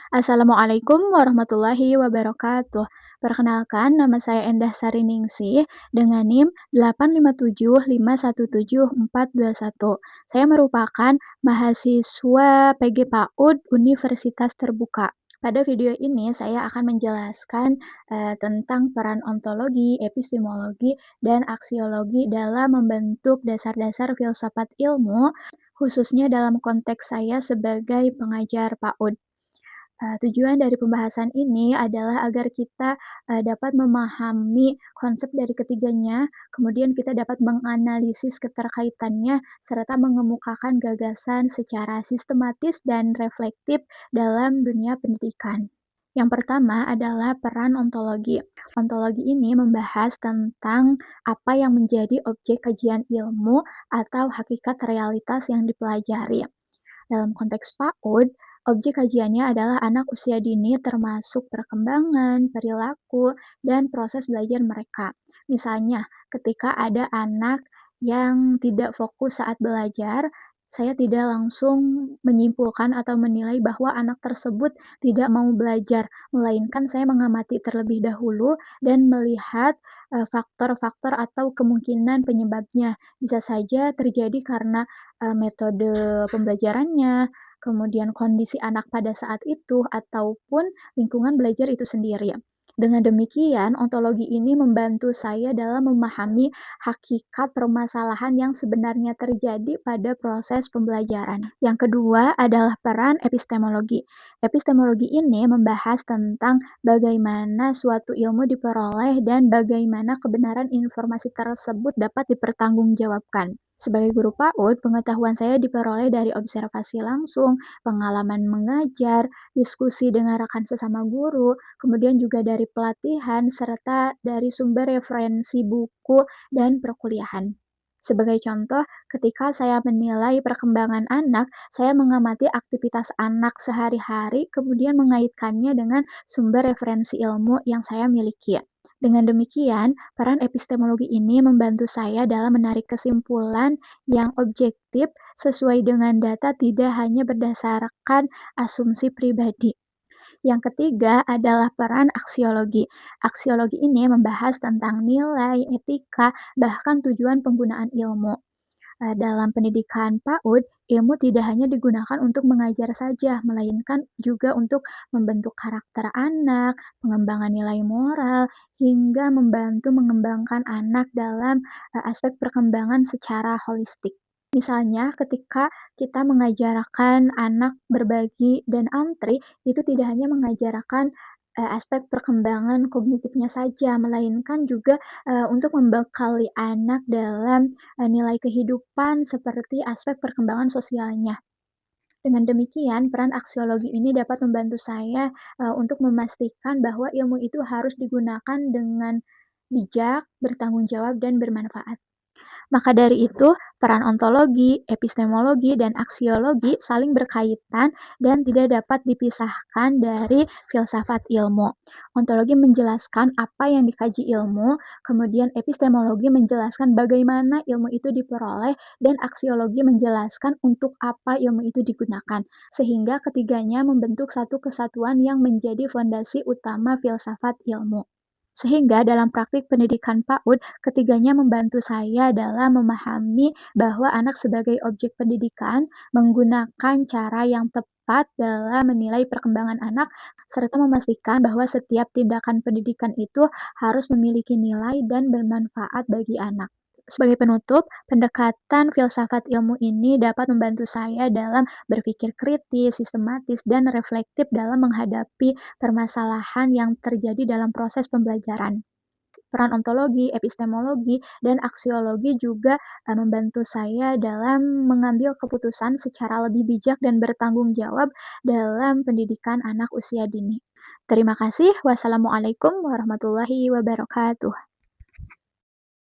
Assalamualaikum warahmatullahi wabarakatuh. Perkenalkan, nama saya Endah Sariningsih dengan NIM 857517421. Saya merupakan mahasiswa PG PAUD Universitas Terbuka. Pada video ini saya akan menjelaskan tentang peran ontologi, epistemologi, dan aksiologi dalam membentuk dasar-dasar filsafat ilmu, khususnya dalam konteks saya sebagai pengajar PAUD. Tujuan dari pembahasan ini adalah agar kita, dapat memahami konsep dari ketiganya, kemudian kita dapat menganalisis keterkaitannya, serta mengemukakan gagasan secara sistematis dan reflektif dalam dunia pendidikan. Yang pertama adalah peran ontologi. Ontologi ini membahas tentang apa yang menjadi objek kajian ilmu atau hakikat realitas yang dipelajari. Dalam konteks PAUD, objek kajiannya adalah anak usia dini termasuk perkembangan, perilaku, dan proses belajar mereka. Misalnya, ketika ada anak yang tidak fokus saat belajar, saya tidak langsung menyimpulkan atau menilai bahwa anak tersebut tidak mau belajar, melainkan saya mengamati terlebih dahulu dan melihat faktor-faktor atau kemungkinan penyebabnya. Bisa saja terjadi karena metode pembelajarannya, kemudian kondisi anak pada saat itu, ataupun lingkungan belajar itu sendiri. Dengan demikian, ontologi ini membantu saya dalam memahami hakikat permasalahan yang sebenarnya terjadi pada proses pembelajaran. Yang kedua adalah peran epistemologi. Epistemologi ini membahas tentang bagaimana suatu ilmu diperoleh dan bagaimana kebenaran informasi tersebut dapat dipertanggungjawabkan. Sebagai guru PAUD, pengetahuan saya diperoleh dari observasi langsung, pengalaman mengajar, diskusi dengan rekan sesama guru, kemudian juga dari pelatihan, serta dari sumber referensi buku dan perkuliahan. Sebagai contoh, ketika saya menilai perkembangan anak, saya mengamati aktivitas anak sehari-hari, kemudian mengaitkannya dengan sumber referensi ilmu yang saya miliki. Dengan demikian, peran epistemologi ini membantu saya dalam menarik kesimpulan yang objektif sesuai dengan data, tidak hanya berdasarkan asumsi pribadi. Yang ketiga adalah peran aksiologi. Aksiologi ini membahas tentang nilai, etika, bahkan tujuan penggunaan ilmu. Dalam pendidikan PAUD, ilmu tidak hanya digunakan untuk mengajar saja, melainkan juga untuk membentuk karakter anak, pengembangan nilai moral, hingga membantu mengembangkan anak dalam aspek perkembangan secara holistik. Misalnya, ketika kita mengajarkan anak berbagi dan antri, itu tidak hanya mengajarkan aspek perkembangan kognitifnya saja, melainkan juga untuk membekali anak dalam nilai kehidupan seperti aspek perkembangan sosialnya. Dengan demikian, peran aksiologi ini dapat membantu saya untuk memastikan bahwa ilmu itu harus digunakan dengan bijak, bertanggung jawab, dan bermanfaat. Maka dari itu, peran ontologi, epistemologi, dan aksiologi saling berkaitan dan tidak dapat dipisahkan dari filsafat ilmu. Ontologi menjelaskan apa yang dikaji ilmu, kemudian epistemologi menjelaskan bagaimana ilmu itu diperoleh, dan aksiologi menjelaskan untuk apa ilmu itu digunakan, sehingga ketiganya membentuk satu kesatuan yang menjadi fondasi utama filsafat ilmu. Sehingga dalam praktik pendidikan PAUD, ketiganya membantu saya dalam memahami bahwa anak sebagai objek pendidikan menggunakan cara yang tepat dalam menilai perkembangan anak, serta memastikan bahwa setiap tindakan pendidikan itu harus memiliki nilai dan bermanfaat bagi anak. Sebagai penutup, pendekatan filsafat ilmu ini dapat membantu saya dalam berpikir kritis, sistematis, dan reflektif dalam menghadapi permasalahan yang terjadi dalam proses pembelajaran. Peran ontologi, epistemologi, dan aksiologi juga membantu saya dalam mengambil keputusan secara lebih bijak dan bertanggung jawab dalam pendidikan anak usia dini. Terima kasih. Wassalamualaikum warahmatullahi wabarakatuh.